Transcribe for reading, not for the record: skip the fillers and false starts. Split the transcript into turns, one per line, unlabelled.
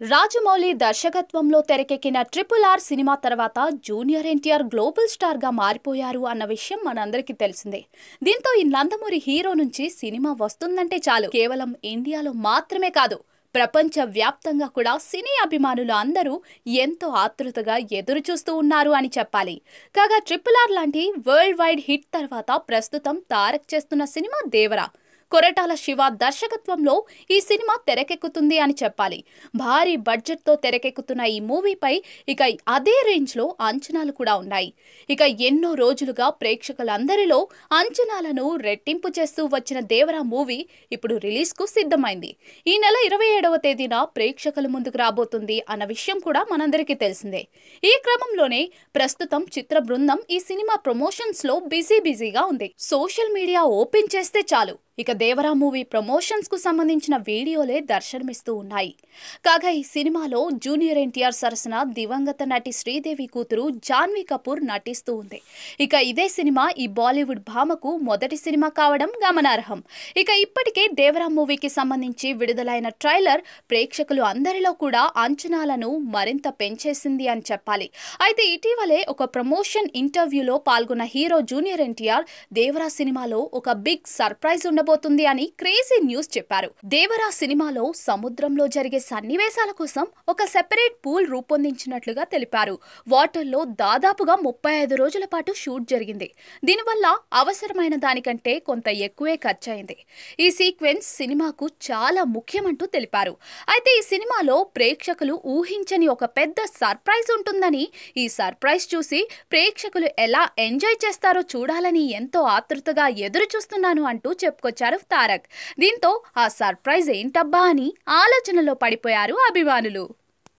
రాజమౌళి దర్శకత్వంలో తెరకెక్కిన triple R cinema తర్వాత జూనియర్ ఎన్టీఆర్ గ్లోబల్ స్టార్ గా మారిపోయారు అన్న విషయం మనందరికీ తెలిసిందే. దీంతో ఈ నందమూరి హీరో నుంచి సినిమా వస్తుందంటే చాలు కేవలం ఇండియాలో మాత్రమే కాదు, ప్రపంచ వ్యాప్తంగా కూడా సినీ అభిమానులు అందరూ ఎంతో ఆతృతగా ఎదురు చూస్తూ ఉన్నారు అని చెప్పాలి. కాగా ట్రిపుల్ ఆర్ లాంటి వరల్డ్ వైడ్ హిట్ తర్వాత ప్రస్తుతం తారక్ చేస్తున్న సినిమా దేవరా. కొరటాల శివ దర్శకత్వంలో ఈ సినిమా తెరకెక్కుతుంది అని చెప్పాలి. భారీ బడ్జెట్ తో తెరకెక్కుతున్న ఈ మూవీపై ఇక అదే రేంజ్ లో అంచనాలు కూడా ఉన్నాయి. ఇక ఎన్నో రోజులుగా ప్రేక్షకులందరిలో అంచనాలను రెట్టింపు చేస్తూ వచ్చిన దేవరా మూవీ ఇప్పుడు రిలీజ్ కు సిద్ధమైంది. ఈ నెల 27వ తేదీన ప్రేక్షకుల ముందుకు రాబోతుంది అన్న విషయం కూడా మనందరికీ తెలిసిందే. ఈ క్రమంలోనే ప్రస్తుతం చిత్ర బృందం ఈ సినిమా ప్రమోషన్స్ లో బిజీగా ఉంది. సోషల్ మీడియా ఓపెన్ చేస్తే చాలు ఇక దేవరా మూవీ ప్రమోషన్స్ కు సంబంధించిన వీడియోలే దర్శనమిస్తూ ఉన్నాయి. కాగా ఈ సినిమాలో జూనియర్ ఎన్టీఆర్ సరసన దివంగత నటి శ్రీదేవి కూతురు జాన్వీ కపూర్ నటిస్తూ ఉంది. ఇక ఇదే సినిమా ఈ బాలీవుడ్ భామకు మొదటి సినిమా కావడం గమనార్హం. ఇక ఇప్పటికే దేవరా మూవీకి సంబంధించి విడుదలైన ట్రైలర్ ప్రేక్షకులు అందరిలో కూడా అంచనాలను మరింత పెంచేసింది అని చెప్పాలి. అయితే ఇటీవలే ఒక ప్రమోషన్ ఇంటర్వ్యూలో పాల్గొన్న హీరో జూనియర్ ఎన్టీఆర్ దేవరా సినిమాలో ఒక బిగ్ సర్ప్రైజ్ ఉండబోతుంది అని క్రేజీ న్యూస్ చెప్పారు. దేవరా సినిమాలో సముద్రంలో జరిగే సన్నివేశాల కోసం ఒక సెపరేట్ పూల్ రూపొందించినట్లుగా తెలిపారు. వాటర్లో దాదాపుగా 35 రోజుల పాటు షూట్ జరిగింది. దీనివల్ల అవసరమైన దానికంటే కొంత ఎక్కువే ఖర్చయింది. ఈ సీక్వెన్స్ సినిమాకు చాలా ముఖ్యమంటూ తెలిపారు. అయితే ఈ సినిమాలో ప్రేక్షకులు ఊహించని ఒక పెద్ద సర్ప్రైజ్ ఉంటుందని, ఈ సర్ప్రైజ్ చూసి ప్రేక్షకులు ఎలా ఎంజాయ్ చేస్తారో చూడాలని ఎంతో ఆతృతగా ఎదురు చూస్తున్నాను అంటూ చెప్పుకొచ్చారు తారక్. దీంతో ఆ సర్ప్రైజ్ ఏంటబ్బా అని ఆలోచనలో పడిపోయారు అభిమానులు.